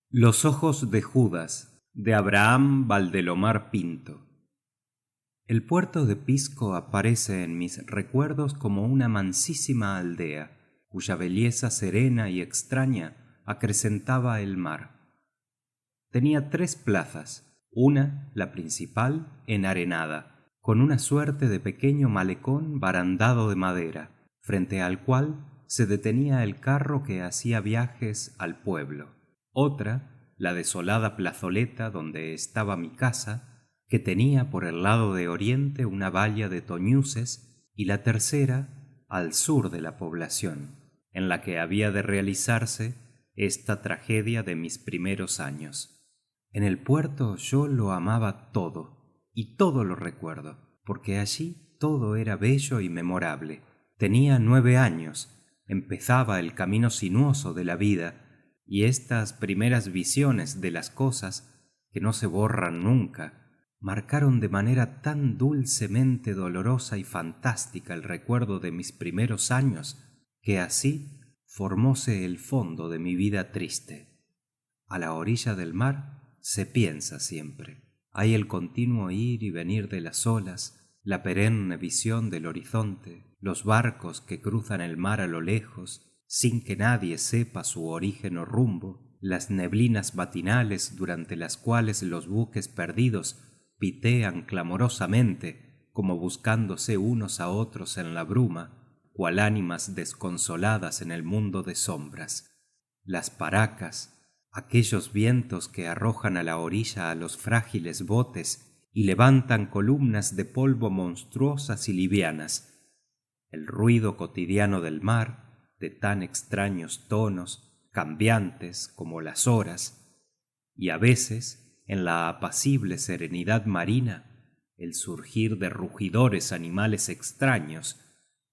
Los ojos de Judas, de Abraham Valdelomar Pinto. El puerto de Pisco aparece en mis recuerdos como una mansísima aldea, cuya belleza serena y extraña acrecentaba el mar. Tenía 3 plazas, una, la principal, enarenada, con una suerte de pequeño malecón barandado de madera, frente al cual se detenía el carro que hacía viajes al pueblo. Otra, la desolada plazoleta donde estaba mi casa, que tenía por el lado de oriente una valla de toñuces, y la tercera, al sur de la poblacion, en la que había de realizarse esta tragedia de mis primeros años. En el puerto yo lo amaba todo, y todo lo recuerdo, porque allí todo era bello y memorable. Tenía 9 años, empezaba el camino sinuoso de la vida, y estas primeras visiones de las cosas, que no se borran nunca, marcaron de manera tan dulcemente dolorosa y fantástica el recuerdo de mis primeros años, que así formóse el fondo de mi vida triste. A la orilla del mar se piensa siempre. Hay el continuo ir y venir de las olas, la perenne visión del horizonte, los barcos que cruzan el mar a lo lejos, sin que nadie sepa su origen o rumbo, las neblinas matinales durante las cuales los buques perdidos pitean clamorosamente, como buscándose unos a otros en la bruma, cual ánimas desconsoladas en el mundo de sombras. Las paracas, aquellos vientos que arrojan a la orilla a los frágiles botes y levantan columnas de polvo monstruosas y livianas. El ruido cotidiano del mar, de tan extraños tonos, cambiantes como las horas, y a veces, en la apacible serenidad marina, el surgir de rugidores animales extraños,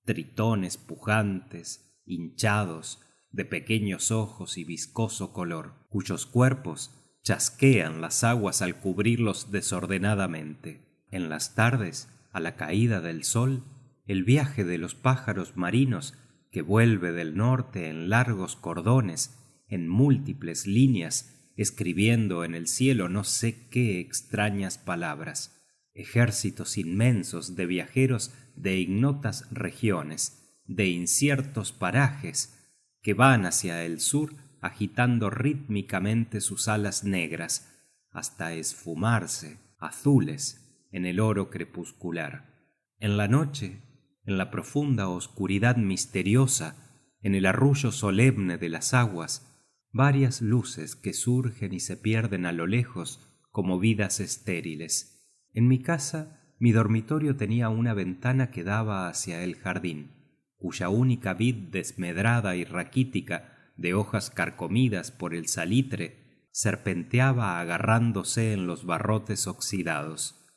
tritones pujantes, hinchados, de pequeños ojos y viscoso color, cuyos cuerpos chasquean las aguas al cubrirlos desordenadamente. En las tardes, a la caída del sol, el viaje de los pájaros marinos que vuelve del norte en largos cordones, en múltiples líneas, escribiendo en el cielo no sé qué extrañas palabras. Ejércitos inmensos de viajeros de ignotas regiones, de inciertos parajes, que van hacia el sur agitando rítmicamente sus alas negras, hasta esfumarse, azules, en el oro crepuscular. En la noche, en la profunda oscuridad misteriosa, en el arrullo solemne de las aguas, varias luces que surgen y se pierden a lo lejos como vidas estériles. En mi casa, mi dormitorio tenía una ventana que daba hacia el jardín, cuya única vid desmedrada y raquítica, de hojas carcomidas por el salitre, serpenteaba agarrándose en los barrotes oxidados.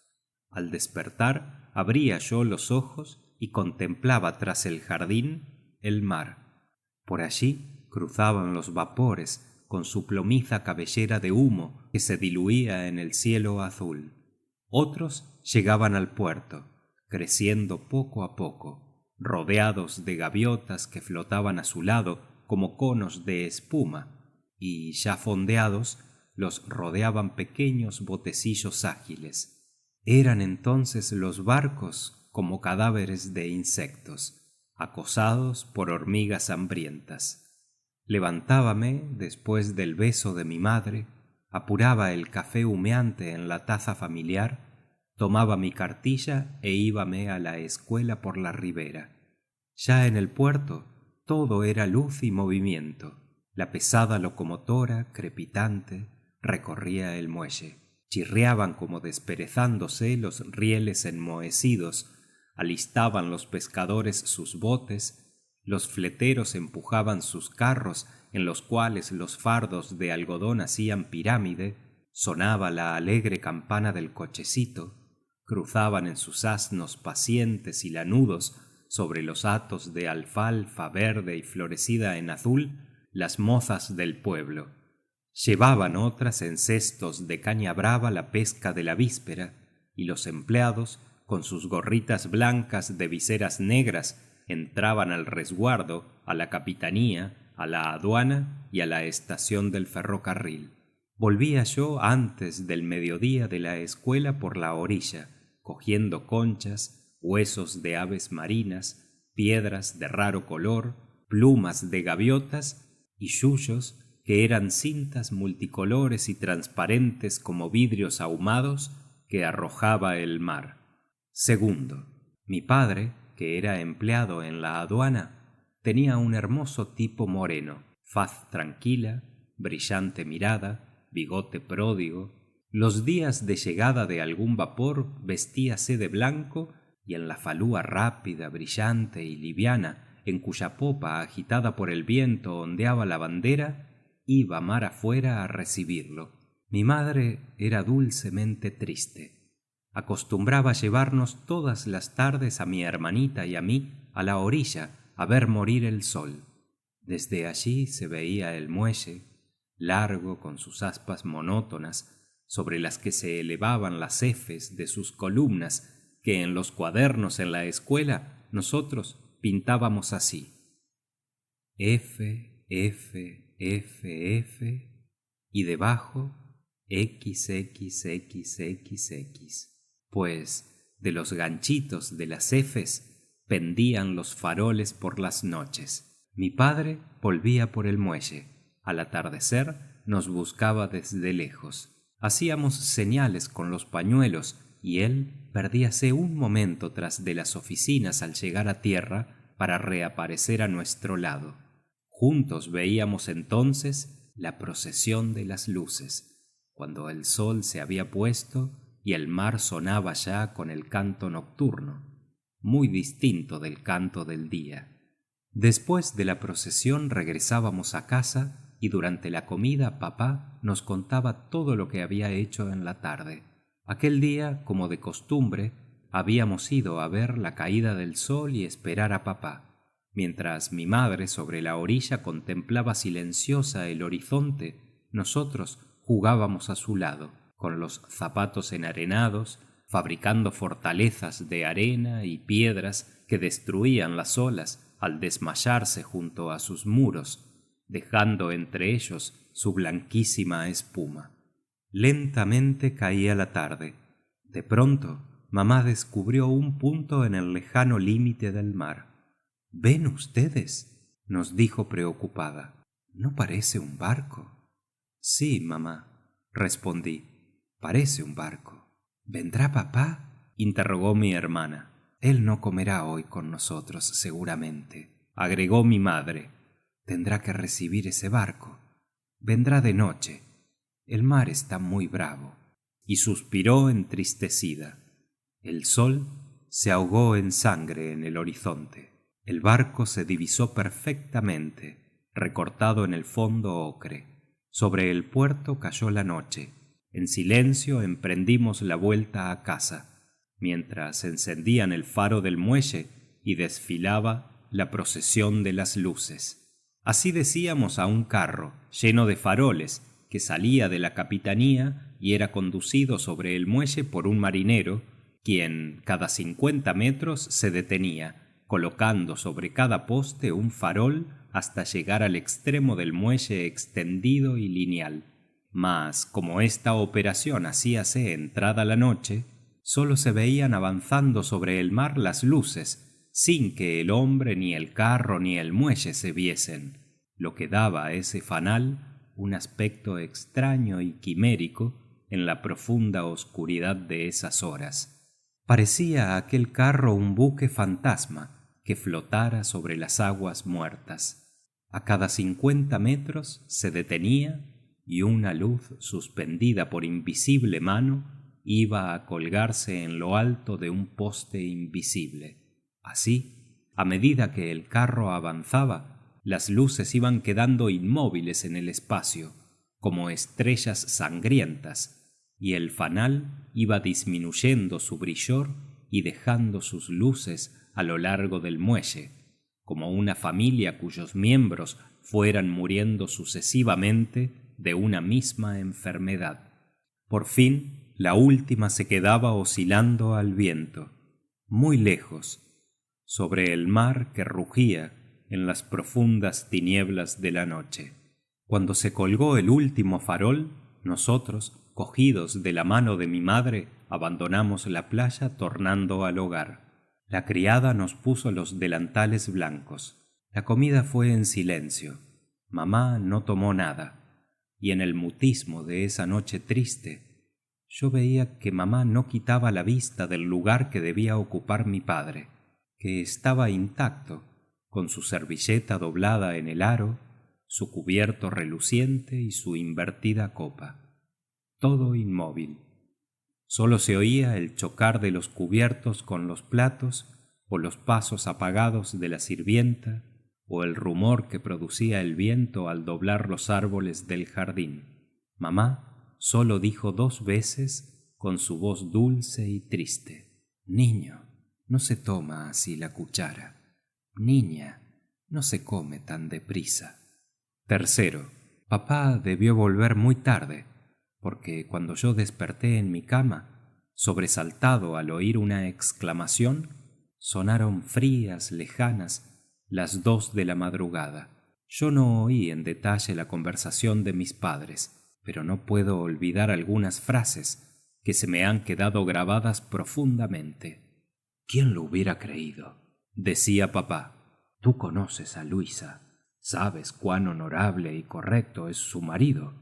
Al despertar, abría yo los ojos y contemplaba tras el jardín el mar. Por allí cruzaban los vapores con su plomiza cabellera de humo que se diluía en el cielo azul. Otros llegaban al puerto, creciendo poco a poco, rodeados de gaviotas que flotaban a su lado como conos de espuma, y ya fondeados los rodeaban pequeños botecillos ágiles. Eran entonces los barcos como cadáveres de insectos, acosados por hormigas hambrientas. Levantábame después del beso de mi madre, apuraba el café humeante en la taza familiar, tomaba mi cartilla e íbame a la escuela por la ribera. Ya en el puerto todo era luz y movimiento. La pesada locomotora, crepitante, recorría el muelle. Chirriaban como desperezándose los rieles enmohecidos, alistaban los pescadores sus botes, los fleteros empujaban sus carros en los cuales los fardos de algodón hacían pirámide, sonaba la alegre campana del cochecito, cruzaban en sus asnos pacientes y lanudos sobre los hatos de alfalfa verde y florecida en azul las mozas del pueblo. Llevaban otras en cestos de caña brava la pesca de la víspera, y los empleados, con sus gorritas blancas de viseras negras, entraban al resguardo, a la capitanía, a la aduana y a la estación del ferrocarril. Volvía yo antes del mediodía de la escuela por la orilla, cogiendo conchas, huesos de aves marinas, piedras de raro color, plumas de gaviotas y yuyos que eran cintas multicolores y transparentes como vidrios ahumados que arrojaba el mar. Segundo, mi padre, que era empleado en la aduana, tenía un hermoso tipo moreno, faz tranquila, brillante mirada, bigote pródigo. Los días de llegada de algún vapor vestíase de blanco y en la falúa rápida, brillante y liviana, en cuya popa agitada por el viento ondeaba la bandera, iba mar afuera a recibirlo. Mi madre era dulcemente triste. Acostumbraba llevarnos todas las tardes a mi hermanita y a mí a la orilla a ver morir el sol. Desde allí se veía el muelle, largo con sus aspas monótonas, sobre las que se elevaban las efes de sus columnas, que en los cuadernos en la escuela nosotros pintábamos así: F, F, F, F, y debajo XXXXX, pues de los ganchitos de las efes pendían los faroles por las noches. Mi padre volvía por el muelle. Al atardecer nos buscaba desde lejos. Hacíamos señales con los pañuelos y él perdíase un momento tras de las oficinas al llegar a tierra para reaparecer a nuestro lado. Juntos veíamos entonces la procesión de las luces, cuando el sol se había puesto y el mar sonaba ya con el canto nocturno, muy distinto del canto del día. Después de la procesión regresábamos a casa y durante la comida papá nos contaba todo lo que había hecho en la tarde. Aquel día, como de costumbre, habíamos ido a ver la caída del sol y esperar a papá. Mientras mi madre sobre la orilla contemplaba silenciosa el horizonte, nosotros jugábamos a su lado, con los zapatos enarenados, fabricando fortalezas de arena y piedras que destruían las olas al desmayarse junto a sus muros, dejando entre ellos su blanquísima espuma. Lentamente caía la tarde. De pronto, mamá descubrió un punto en el lejano límite del mar. ¿Ven ustedes?, nos dijo preocupada. ¿No parece un barco? Sí, mamá, respondí. Parece un barco. ¿Vendrá papá?, interrogó mi hermana. Él no comerá hoy con nosotros, seguramente, agregó mi madre. Tendrá que recibir ese barco. Vendrá de noche. El mar está muy bravo. Y suspiró entristecida. El sol se ahogó en sangre en el horizonte. El barco se divisó perfectamente, recortado en el fondo ocre. Sobre el puerto cayó la noche. En silencio emprendimos la vuelta a casa, mientras encendían el faro del muelle y desfilaba la procesión de las luces. Así decíamos a un carro lleno de faroles que salía de la capitanía y era conducido sobre el muelle por un marinero, quien cada 50 metros se detenía, colocando sobre cada poste un farol hasta llegar al extremo del muelle extendido y lineal. Mas, como esta operación hacíase entrada la noche, solo se veían avanzando sobre el mar las luces, sin que el hombre, ni el carro, ni el muelle se viesen, lo que daba a ese fanal un aspecto extraño y quimérico en la profunda oscuridad de esas horas. Parecía aquel carro un buque fantasma que flotara sobre las aguas muertas. A cada 50 metros se detenía y una luz suspendida por invisible mano iba a colgarse en lo alto de un poste invisible. Así, a medida que el carro avanzaba, las luces iban quedando inmóviles en el espacio, como estrellas sangrientas, y el fanal iba disminuyendo su brillor y dejando sus luces a lo largo del muelle, como una familia cuyos miembros fueran muriendo sucesivamente de una misma enfermedad. Por fin, la última se quedaba oscilando al viento, muy lejos, sobre el mar que rugía en las profundas tinieblas de la noche. Cuando se colgó el último farol, nosotros, cogidos de la mano de mi madre, abandonamos la playa tornando al hogar. La criada nos puso los delantales blancos. La comida fue en silencio. Mamá no tomó nada, y en el mutismo de esa noche triste, yo veía que mamá no quitaba la vista del lugar que debía ocupar mi padre, que estaba intacto, con su servilleta doblada en el aro, su cubierto reluciente y su invertida copa. Todo inmóvil. Solo se oía el chocar de los cubiertos con los platos, o los pasos apagados de la sirvienta, o el rumor que producía el viento al doblar los árboles del jardín. Mamá solo dijo 2 veces con su voz dulce y triste: «Niño, no se toma así la cuchara. Niña, no se come tan deprisa». Tercero, papá debió volver muy tarde, porque cuando yo desperté en mi cama, sobresaltado al oír una exclamación, sonaron frías, lejanas, las 2 de la madrugada. Yo no oí en detalle la conversación de mis padres, pero no puedo olvidar algunas frases que se me han quedado grabadas profundamente. «¿Quién lo hubiera creído?», decía papá. «Tú conoces a Luisa. Sabes cuán honorable y correcto es su marido».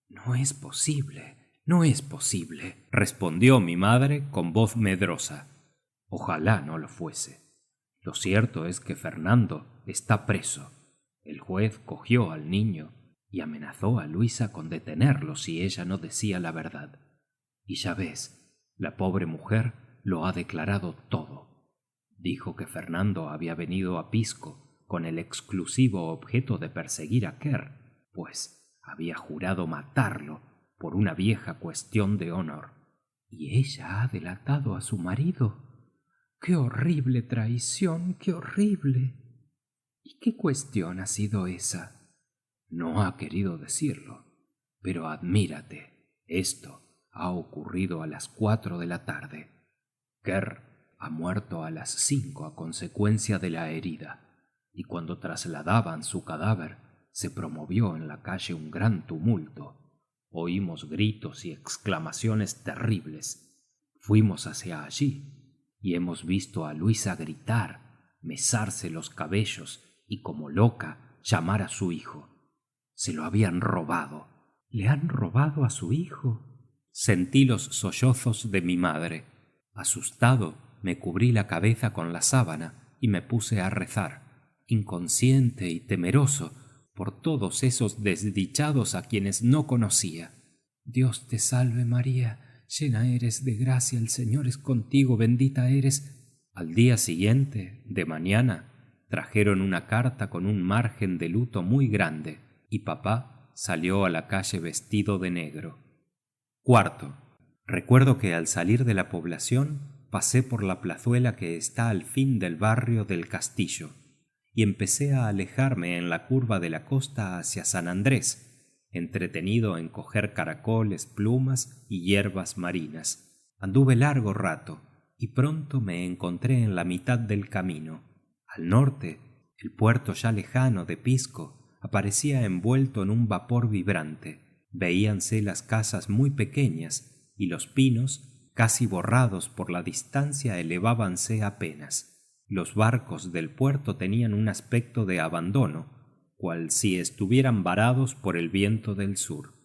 «No es posible, no es posible», respondió mi madre con voz medrosa. «Ojalá no lo fuese. Lo cierto es que Fernando está preso. El juez cogió al niño y amenazó a Luisa con detenerlo si ella no decía la verdad. Y ya ves, la pobre mujer lo ha declarado todo. Dijo que Fernando había venido a Pisco con el exclusivo objeto de perseguir a Kerr, pues había jurado matarlo por una vieja cuestión de honor. ¿Y ella ha delatado a su marido? ¡Qué horrible traición, qué horrible! ¿Y qué cuestión ha sido esa? No ha querido decirlo, pero admírate, esto ha ocurrido a las 4 de la tarde. Kerr ha muerto a las 5 a consecuencia de la herida, y cuando trasladaban su cadáver se promovió en la calle un gran tumulto. Oímos gritos y exclamaciones terribles. Fuimos hacia allí y hemos visto a Luisa gritar, mesarse los cabellos y como loca llamar a su hijo. Se lo habían robado. ¿Le han robado a su hijo? Sentí los sollozos de mi madre. Asustado, me cubrí la cabeza con la sábana y me puse a rezar, inconsciente y temeroso por todos esos desdichados a quienes no conocía. «Dios te salve María, llena eres de gracia, el Señor es contigo, bendita eres». Al día siguiente, de mañana, trajeron una carta con un margen de luto muy grande, y papá salió a la calle vestido de negro. Cuarto, recuerdo que al salir de la población pasé por la plazuela que está al fin del barrio del Castillo, y empecé a alejarme en la curva de la costa hacia San Andrés, entretenido en coger caracoles, plumas y hierbas marinas. Anduve largo rato y pronto me encontré en la mitad del camino. Al norte, el puerto ya lejano de Pisco aparecía envuelto en un vapor vibrante. Veíanse las casas muy pequeñas y los pinos, casi borrados por la distancia, elevábanse apenas. Los barcos del puerto tenían un aspecto de abandono, cual si estuvieran varados por el viento del sur.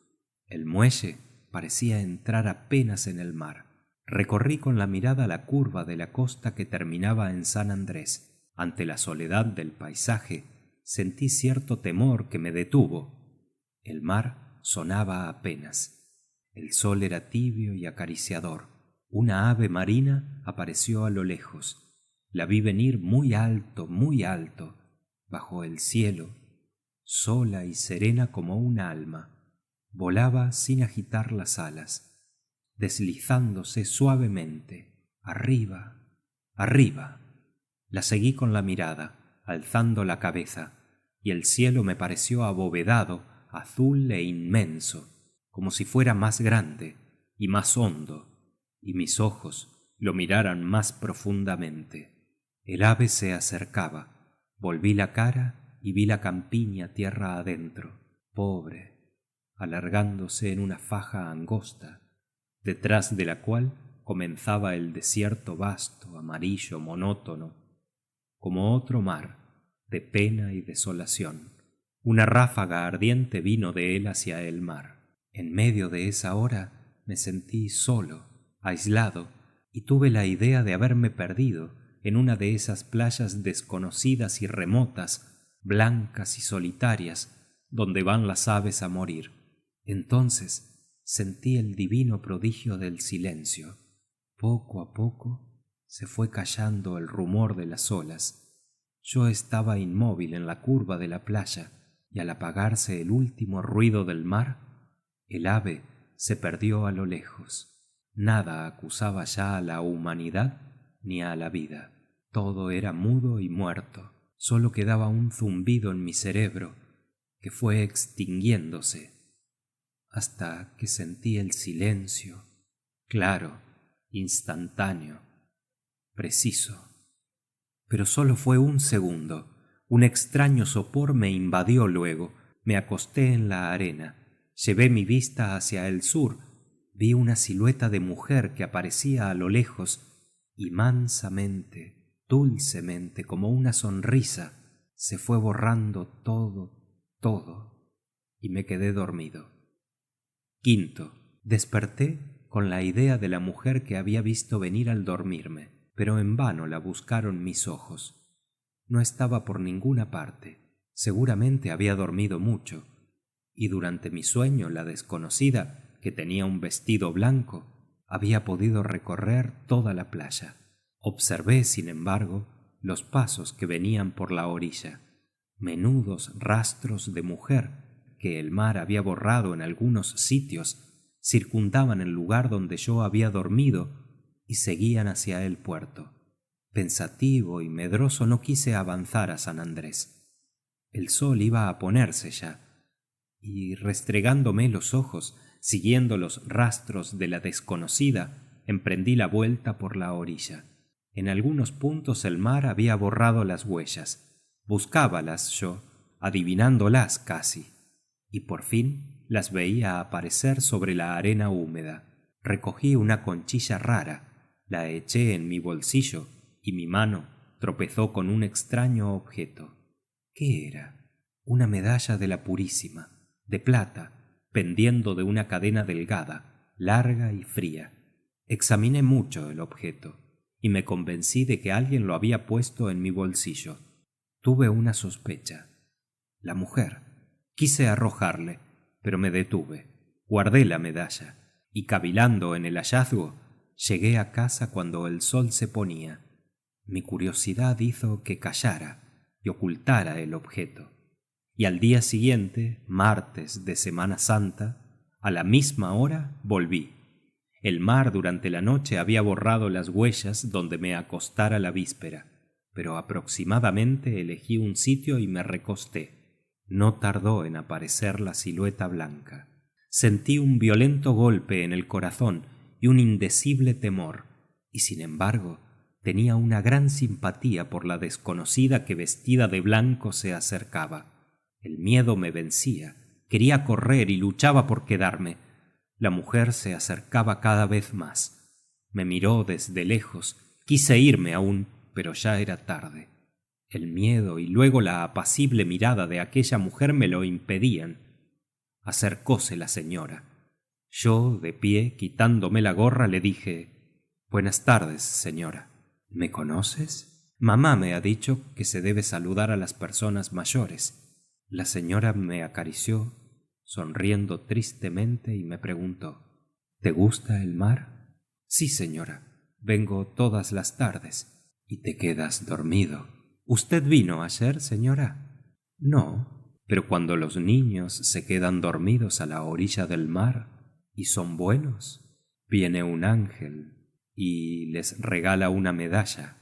El muelle parecía entrar apenas en el mar. Recorrí con la mirada la curva de la costa que terminaba en San Andrés. Ante la soledad del paisaje sentí cierto temor que me detuvo. El mar sonaba apenas. El sol era tibio y acariciador. Una ave marina apareció a lo lejos. La vi venir muy alto, bajo el cielo, sola y serena como un alma. Volaba sin agitar las alas, deslizándose suavemente, arriba, arriba. La seguí con la mirada, alzando la cabeza, y el cielo me pareció abovedado, azul e inmenso, como si fuera más grande y más hondo, y mis ojos lo miraran más profundamente. El ave se acercaba, Volví la cara y vi la campiña tierra adentro, pobre, alargándose en una faja angosta, detrás de la cual comenzaba el desierto vasto, amarillo, monótono, como otro mar de pena y desolación. Una ráfaga ardiente vino de él hacia el mar. En medio de esa hora me sentí solo, aislado, y tuve la idea de haberme perdido en una de esas playas desconocidas y remotas, blancas y solitarias, donde van las aves a morir. Entonces sentí el divino prodigio del silencio. Poco a poco se fue callando el rumor de las olas. Yo estaba inmóvil en la curva de la playa, y al apagarse el último ruido del mar, el ave se perdió a lo lejos. Nada acusaba ya a la humanidad ni a la vida. Todo era mudo y muerto. Solo quedaba un zumbido en mi cerebro que fue extinguiéndose hasta que sentí el silencio, claro, instantáneo, preciso. Pero solo fue un segundo. Un extraño sopor me invadió luego. Me acosté en la arena. Llevé mi vista hacia el sur. Vi una silueta de mujer que aparecía a lo lejos y mansamente, dulcemente, como una sonrisa, se fue borrando todo, y me quedé dormido. Desperté con la idea de la mujer que había visto venir al dormirme, pero en vano la buscaron mis ojos. No estaba por ninguna parte. Seguramente había dormido mucho, y durante mi sueño la desconocida, que tenía un vestido blanco, había podido recorrer toda la playa. Observé, sin embargo, los pasos que venían por la orilla, menudos rastros de mujer que el mar había borrado en algunos sitios, circundaban el lugar donde yo había dormido y seguían hacia el puerto. Pensativo y medroso no quise avanzar a San Andrés. El sol iba a ponerse ya, y restregándome los ojos, siguiendo los rastros de la desconocida, emprendí la vuelta por la orilla. En algunos puntos el mar había borrado las huellas. Buscábalas yo, adivinándolas casi, y por fin las veía aparecer sobre la arena húmeda. Recogí una conchilla rara, la eché en mi bolsillo, y mi mano tropezó con un extraño objeto. ¿Qué era? Una medalla de la Purísima, de plata, pendiendo de una cadena delgada, larga y fría. Examiné mucho el objeto, y me convencí de que alguien lo había puesto en mi bolsillo. Tuve una sospecha. La mujer. Quise arrojarle, pero me detuve. Guardé la medalla, y cavilando en el hallazgo, llegué a casa cuando el sol se ponía. Mi curiosidad hizo que callara y ocultara el objeto. Y al día siguiente, martes de Semana Santa, a la misma hora volví. El mar durante la noche había borrado las huellas donde me acostara la víspera, pero aproximadamente elegí un sitio y me recosté. No tardó en aparecer la silueta blanca. Sentí un violento golpe en el corazón y un indecible temor, y sin embargo tenía una gran simpatía por la desconocida que vestida de blanco se acercaba. El miedo me vencía, quería correr y luchaba por quedarme. La mujer se acercaba cada vez más. Me miró desde lejos, quise irme aún, pero ya era tarde. El miedo y luego la apacible mirada de aquella mujer me lo impedían. Acercóse la señora. Yo, de pie, quitándome la gorra, le dije: Buenas tardes, señora. ¿Me conoces? Mamá me ha dicho que se debe saludar a las personas mayores. La señora me acarició, sonriendo tristemente, y me preguntó: ¿Te gusta el mar? Sí, señora. Vengo todas las tardes. ¿Y te quedas dormido? ¿Usted vino ayer, señora? No, pero cuando los niños se quedan dormidos a la orilla del mar y son buenos, viene un ángel y les regala una medalla.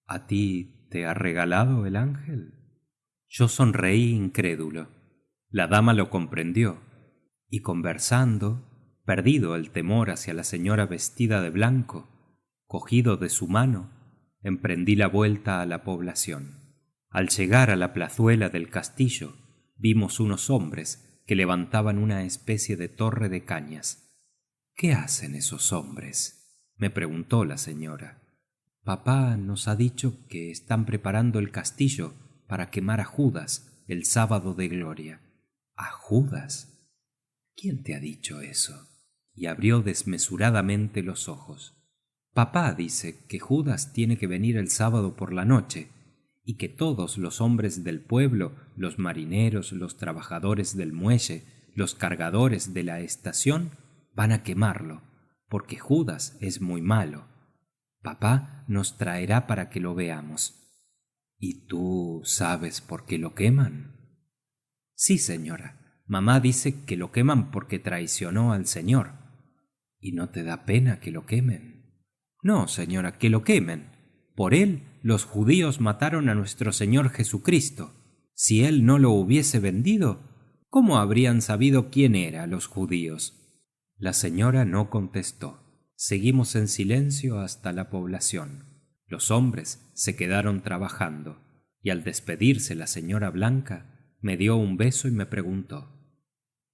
¿A ti te ha regalado el ángel? Yo sonreí incrédulo. La dama lo comprendió, y conversando, perdido el temor hacia la señora vestida de blanco, cogido de su mano, emprendí la vuelta a la población. Al llegar a la plazuela del castillo, vimos unos hombres que levantaban una especie de torre de cañas. ¿Qué hacen esos hombres?, me preguntó la señora. Papá nos ha dicho que están preparando el castillo para quemar a Judas el sábado de gloria. ¿A Judas? ¿Quién te ha dicho eso? Y abrió desmesuradamente los ojos. Papá dice que Judas tiene que venir el sábado por la noche, y que todos los hombres del pueblo, los marineros, los trabajadores del muelle, los cargadores de la estación, van a quemarlo, porque Judas es muy malo. Papá nos traerá para que lo veamos. ¿Y tú sabes por qué lo queman? Sí, señora. Mamá dice que lo queman porque traicionó al Señor. ¿Y no te da pena que lo quemen? No, señora, que lo quemen. Por él, los judíos mataron a nuestro Señor Jesucristo. Si él no lo hubiese vendido, ¿cómo habrían sabido quién era los judíos? La señora no contestó. Seguimos en silencio hasta la población. Los hombres se quedaron trabajando, y al despedirse la señora Blanca, me dio un beso y me preguntó: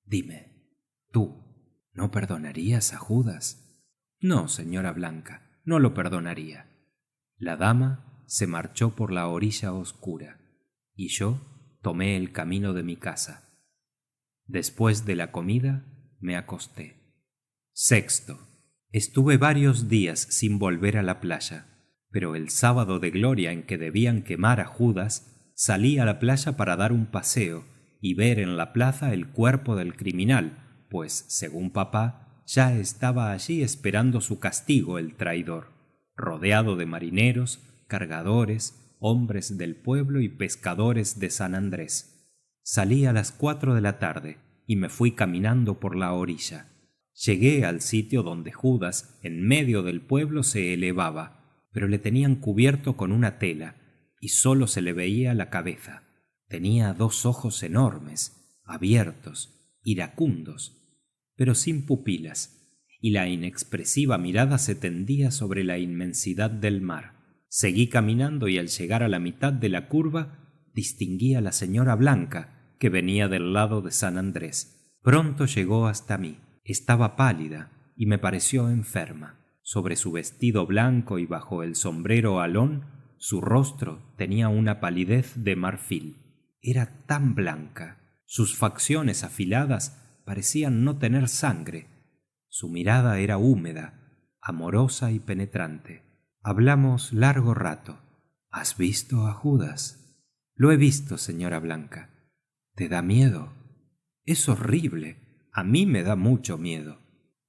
Dime, ¿tú no perdonarías a Judas? No, señora Blanca, no lo perdonaría. La dama se marchó por la orilla oscura, y yo tomé el camino de mi casa. Después de la comida, me acosté. Sexto. Estuve varios días sin volver a la playa, pero el sábado de gloria en que debían quemar a Judas, salí a la playa para dar un paseo y ver en la plaza el cuerpo del criminal, pues, según papá, ya estaba allí esperando su castigo el traidor, rodeado de marineros, cargadores, hombres del pueblo y pescadores de San Andrés. Salí a las 4 de la tarde y me fui caminando por la orilla. Llegué al sitio donde Judas, en medio del pueblo, se elevaba, pero le tenían cubierto con una tela, y solo se le veía la cabeza. Tenía 2 ojos enormes, abiertos, iracundos, pero sin pupilas, y la inexpresiva mirada se tendía sobre la inmensidad del mar. Seguí caminando y al llegar a la mitad de la curva, distinguí a la señora Blanca, que venía del lado de San Andrés. Pronto llegó hasta mí. Estaba pálida y me pareció enferma. Sobre su vestido blanco y bajo el sombrero alón, su rostro tenía una palidez de marfil. Era tan blanca. Sus facciones afiladas parecían no tener sangre. Su mirada era húmeda, amorosa y penetrante. Hablamos largo rato. ¿Has visto a Judas? Lo he visto, señora Blanca. ¿Te da miedo? Es horrible. A mí me da mucho miedo.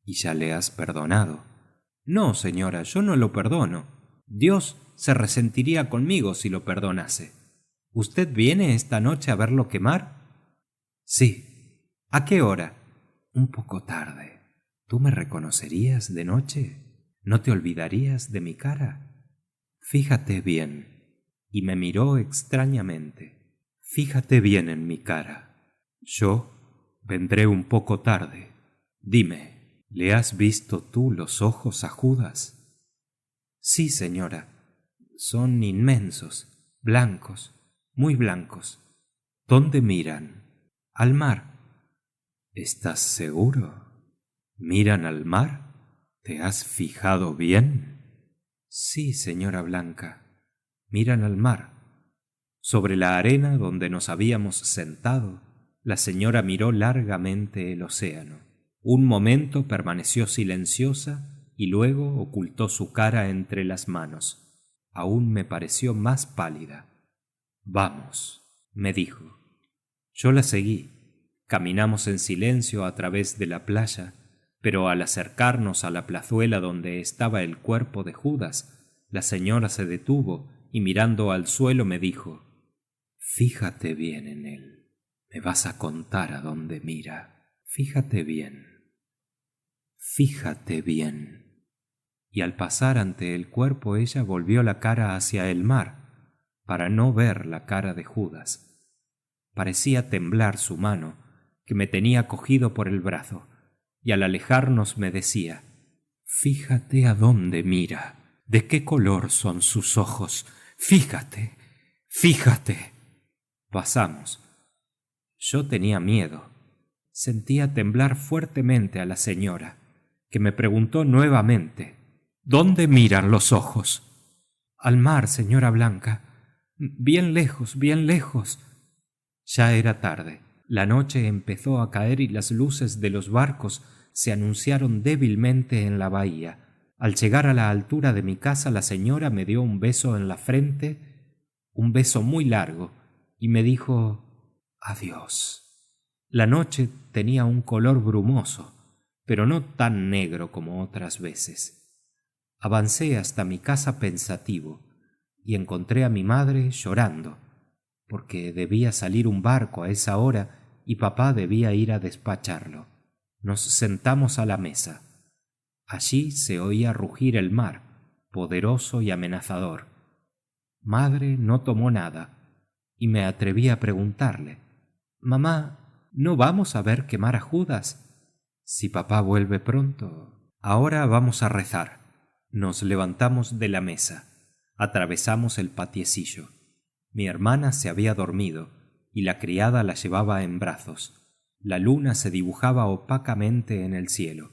¿Y ya le has perdonado? No, señora, yo no lo perdono. Dios se resentiría conmigo si lo perdonase. ¿Usted viene esta noche a verlo quemar? Sí. ¿A qué hora? Un poco tarde. ¿Tú me reconocerías de noche? ¿No te olvidarías de mi cara? Fíjate bien. Y me miró extrañamente. Fíjate bien en mi cara. Yo vendré un poco tarde. Dime, ¿le has visto tú los ojos a Judas? Sí, señora. Son inmensos, blancos, muy blancos. ¿Dónde miran? Al mar. ¿Estás seguro? ¿Miran al mar? ¿Te has fijado bien? Sí, señora Blanca. Miran al mar. Sobre la arena donde nos habíamos sentado, la señora miró largamente el océano. Un momento permaneció silenciosa y luego ocultó su cara entre las manos. Aún me pareció más pálida. Vamos, me dijo. Yo la seguí. Caminamos en silencio a través de la playa, pero al acercarnos a la plazuela donde estaba el cuerpo de Judas, la señora se detuvo y mirando al suelo me dijo: Fíjate bien en él. Me vas a contar a dónde mira. Fíjate bien. Fíjate bien. Y al pasar ante el cuerpo ella volvió la cara hacia el mar, para no ver la cara de Judas. Parecía temblar su mano, que me tenía cogido por el brazo, y al alejarnos me decía: Fíjate a dónde mira. ¿De qué color son sus ojos? Fíjate. Fíjate. Pasamos. Yo tenía miedo. Sentía temblar fuertemente a la señora, que me preguntó nuevamente: ¿Dónde miran los ojos? Al mar, señora Blanca. Bien lejos, bien lejos. Ya era tarde. La noche empezó a caer y las luces de los barcos se anunciaron débilmente en la bahía. Al llegar a la altura de mi casa, la señora me dio un beso en la frente, un beso muy largo, y me dijo: adiós. La noche tenía un color brumoso, pero no tan negro como otras veces. Avancé hasta mi casa pensativo, y encontré a mi madre llorando, porque debía salir un barco a esa hora y papá debía ir a despacharlo. Nos sentamos a la mesa. Allí se oía rugir el mar, poderoso y amenazador. Madre no tomó nada, y me atreví a preguntarle: mamá, ¿no vamos a ver quemar a Judas? Si papá vuelve pronto. Ahora vamos a rezar. Nos levantamos de la mesa. Atravesamos el patiecillo. Mi hermana se había dormido, y la criada la llevaba en brazos. La luna se dibujaba opacamente en el cielo.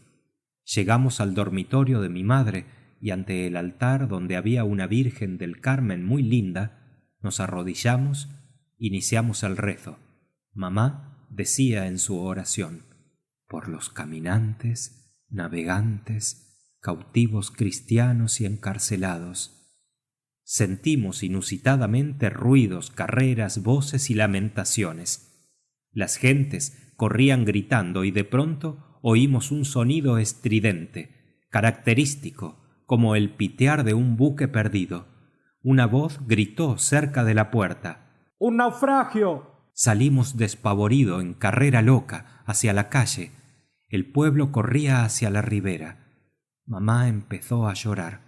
Llegamos al dormitorio de mi madre, y ante el altar, donde había una Virgen del Carmen muy linda, nos arrodillamos, iniciamos el rezo. Mamá decía en su oración: por los caminantes, navegantes, cautivos cristianos y encarcelados. Sentimos inusitadamente ruidos, carreras, voces y lamentaciones. Las gentes corrían gritando, y de pronto oímos un sonido estridente, característico, como el pitear de un buque perdido. Una voz gritó cerca de la puerta: ¡un naufragio! Salimos despavorido en carrera loca hacia la calle. El pueblo corría hacia la ribera. Mamá empezó a llorar.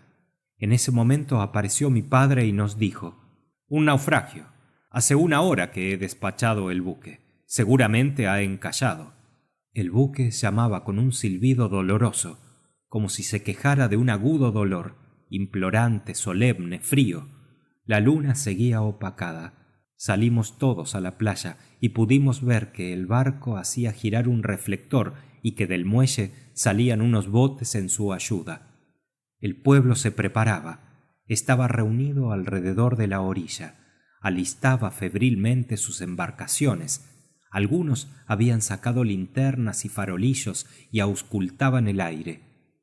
En ese momento apareció mi padre y nos dijo: un naufragio. Hace 1 hora que he despachado el buque. Seguramente ha encallado. El buque llamaba con un silbido doloroso, como si se quejara de un agudo dolor, implorante, solemne, frío. La luna seguía opacada. Salimos todos a la playa y pudimos ver que el barco hacía girar un reflector y que del muelle salían unos botes en su ayuda. El pueblo se preparaba, estaba reunido alrededor de la orilla, alistaba febrilmente sus embarcaciones. Algunos habían sacado linternas y farolillos y auscultaban el aire.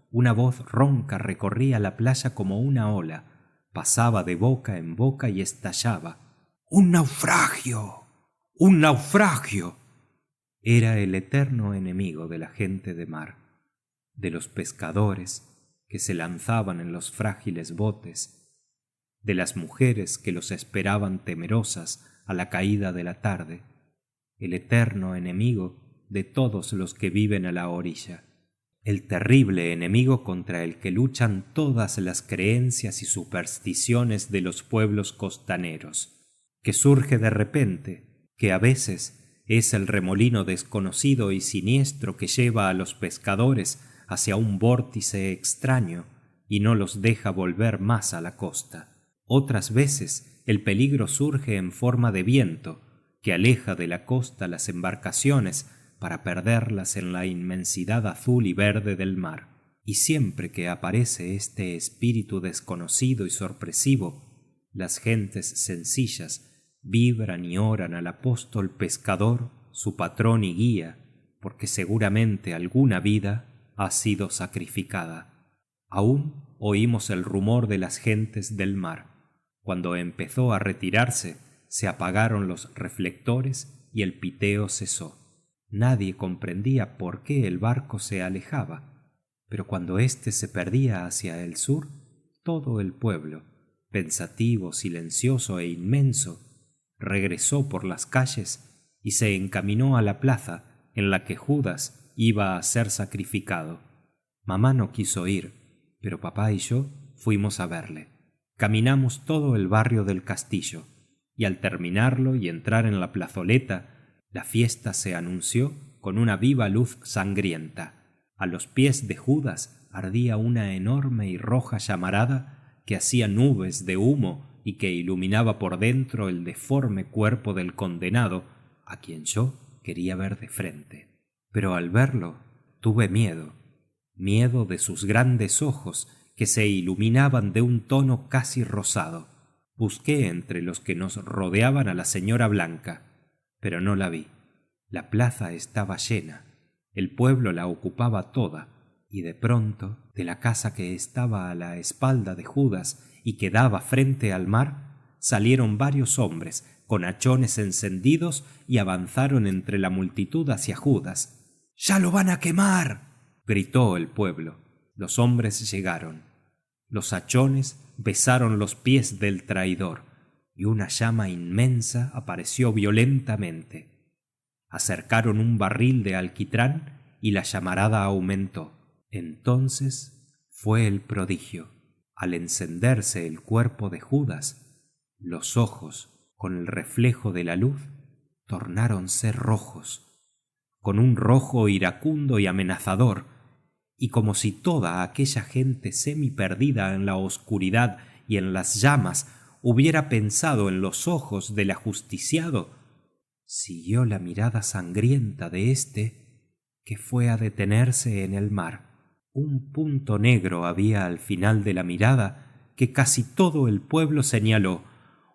Una voz ronca recorría la playa como una ola, pasaba de boca en boca y estallaba: ¡un naufragio! ¡un naufragio! Era el eterno enemigo de la gente de mar, de los pescadores que se lanzaban en los frágiles botes, de las mujeres que los esperaban temerosas a la caída de la tarde, el eterno enemigo de todos los que viven a la orilla, el terrible enemigo contra el que luchan todas las creencias y supersticiones de los pueblos costaneros, que surge de repente, que a veces es el remolino desconocido y siniestro que lleva a los pescadores hacia un vórtice extraño y no los deja volver más a la costa. Otras veces el peligro surge en forma de viento, que aleja de la costa las embarcaciones para perderlas en la inmensidad azul y verde del mar. Y siempre que aparece este espíritu desconocido y sorpresivo, las gentes sencillas vibran y oran al apóstol pescador, su patrón y guía, porque seguramente alguna vida ha sido sacrificada. Aún oímos el rumor de las gentes del mar. Cuando empezó a retirarse, se apagaron los reflectores y el piteo cesó. Nadie comprendía por qué el barco se alejaba, pero cuando éste se perdía hacia el sur, todo el pueblo, pensativo, silencioso e inmenso, regresó por las calles y se encaminó a la plaza en la que Judas iba a ser sacrificado. Mamá no quiso ir, pero papá y yo fuimos a verle. Caminamos todo el barrio del castillo, y al terminarlo y entrar en la plazoleta, la fiesta se anunció con una viva luz sangrienta. A los pies de Judas ardía una enorme y roja llamarada que hacía nubes de humo y que iluminaba por dentro el deforme cuerpo del condenado, a quien yo quería ver de frente. Pero al verlo tuve miedo de sus grandes ojos que se iluminaban de un tono casi rosado. Busqué entre los que nos rodeaban a la señora Blanca, pero no la vi. La plaza estaba llena, el pueblo la ocupaba toda, y de pronto, de la casa que estaba a la espalda de Judas y que daba frente al mar, salieron varios hombres con hachones encendidos y avanzaron entre la multitud hacia Judas. ¡Ya lo van a quemar!, gritó el pueblo. Los hombres llegaron. Los hachones besaron los pies del traidor, y una llama inmensa apareció violentamente. Acercaron un barril de alquitrán y la llamarada aumentó. Entonces fue el prodigio. Al encenderse el cuerpo de Judas, los ojos, con el reflejo de la luz, tornáronse rojos, con un rojo iracundo y amenazador, y como si toda aquella gente semi perdida en la oscuridad y en las llamas hubiera pensado en los ojos del ajusticiado, siguió la mirada sangrienta de éste, que fue a detenerse en el mar. Un punto negro había al final de la mirada que casi todo el pueblo señaló.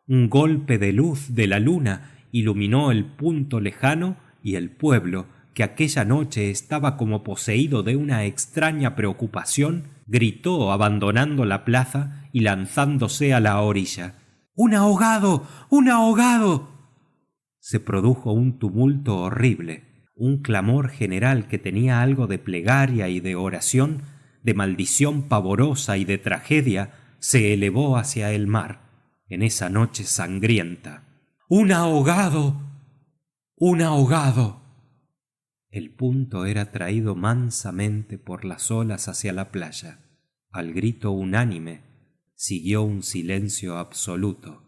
Un golpe de luz de la luna iluminó el punto lejano, y el pueblo, que aquella noche estaba como poseído de una extraña preocupación, gritó abandonando la plaza y lanzándose a la orilla. ¡Un ahogado! ¡Un ahogado! Se produjo un tumulto horrible, un clamor general que tenía algo de plegaria y de oración, de maldición pavorosa y de tragedia, se elevó hacia el mar en esa noche sangrienta. ¡Un ahogado! ¡Un ahogado! El punto era traído mansamente por las olas hacia la playa. Al grito unánime siguió un silencio absoluto,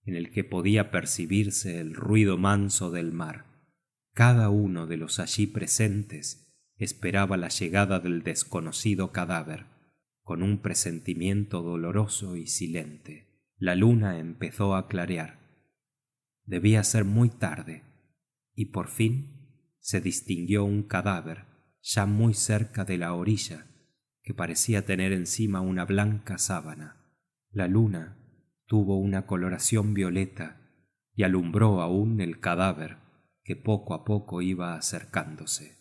en el que podía percibirse el ruido manso del mar. Cada uno de los allí presentes esperaba la llegada del desconocido cadáver, con un presentimiento doloroso y silente. La luna empezó a clarear. Debía ser muy tarde, y por fin se distinguió un cadáver ya muy cerca de la orilla, que parecía tener encima una blanca sábana. La luna tuvo una coloración violeta y alumbró aún el cadáver, que poco a poco iba acercándose.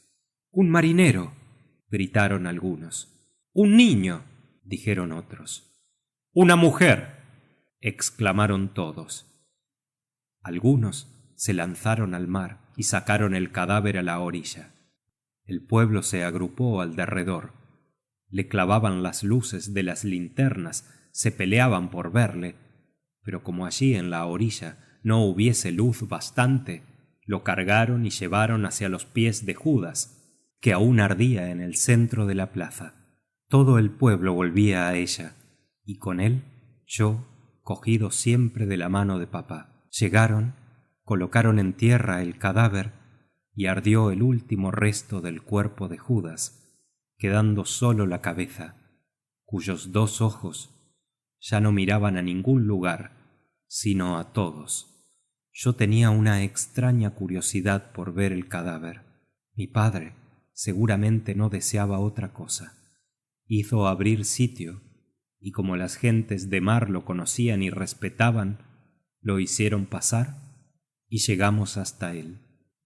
¡Un marinero!, gritaron algunos. ¡Un niño!, dijeron otros. ¡Una mujer!, exclamaron todos. Algunos se lanzaron al mar y sacaron el cadáver a la orilla. El pueblo se agrupó al derredor. Le clavaban las luces de las linternas, se peleaban por verle, pero como allí en la orilla no hubiese luz bastante, lo cargaron y llevaron hacia los pies de Judas, que aún ardía en el centro de la plaza. Todo el pueblo volvía a ella, y con él yo, cogido siempre de la mano de papá. Llegaron, colocaron en tierra el cadáver, y ardió el último resto del cuerpo de Judas, quedando solo la cabeza, cuyos dos ojos ya no miraban a ningún lugar, sino a todos. Yo tenía una extraña curiosidad por ver el cadáver. Mi padre seguramente no deseaba otra cosa. Hizo abrir sitio, y como las gentes de mar lo conocían y respetaban, lo hicieron pasar y llegamos hasta él.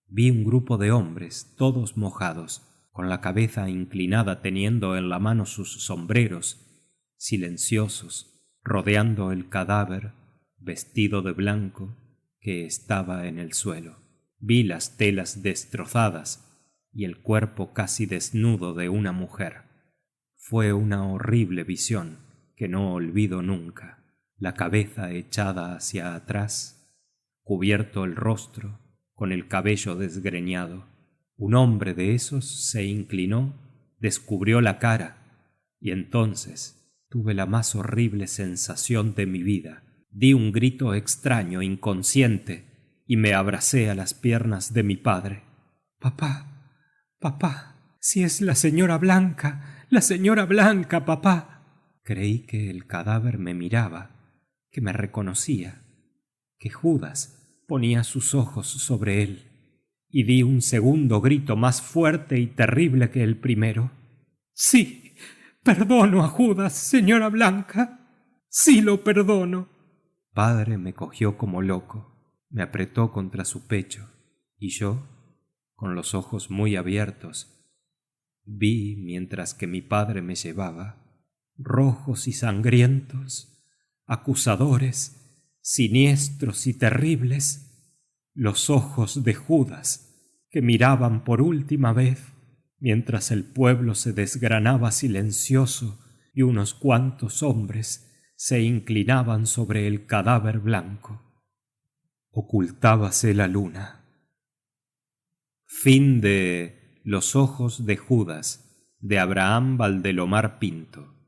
Vi un grupo de hombres, todos mojados, con la cabeza inclinada teniendo en la mano sus sombreros, silenciosos, rodeando el cadáver, vestido de blanco, que estaba en el suelo. Vi las telas destrozadas y el cuerpo casi desnudo de una mujer. Fue una horrible visión que no olvido nunca. La cabeza echada hacia atrás, cubierto el rostro, con el cabello desgreñado. Un hombre de esos se inclinó, descubrió la cara, y entonces tuve la más horrible sensación de mi vida. Di un grito extraño, inconsciente, y me abracé a las piernas de mi padre. Papá, papá, si es la señora Blanca, papá. Creí que el cadáver me miraba, que me reconocía, que Judas ponía sus ojos sobre él, y di un segundo grito más fuerte y terrible que el primero. Sí, perdono a Judas, señora Blanca. Sí lo perdono. Padre me cogió como loco, me apretó contra su pecho, y yo, con los ojos muy abiertos, vi, mientras que mi padre me llevaba, rojos y sangrientos, acusadores, siniestros y terribles, los ojos de Judas, que miraban por última vez, mientras el pueblo se desgranaba silencioso y unos cuantos hombres se inclinaban sobre el cadáver blanco. Ocultábase la luna. Fin de Los ojos de Judas, de Abraham Valdelomar Pinto.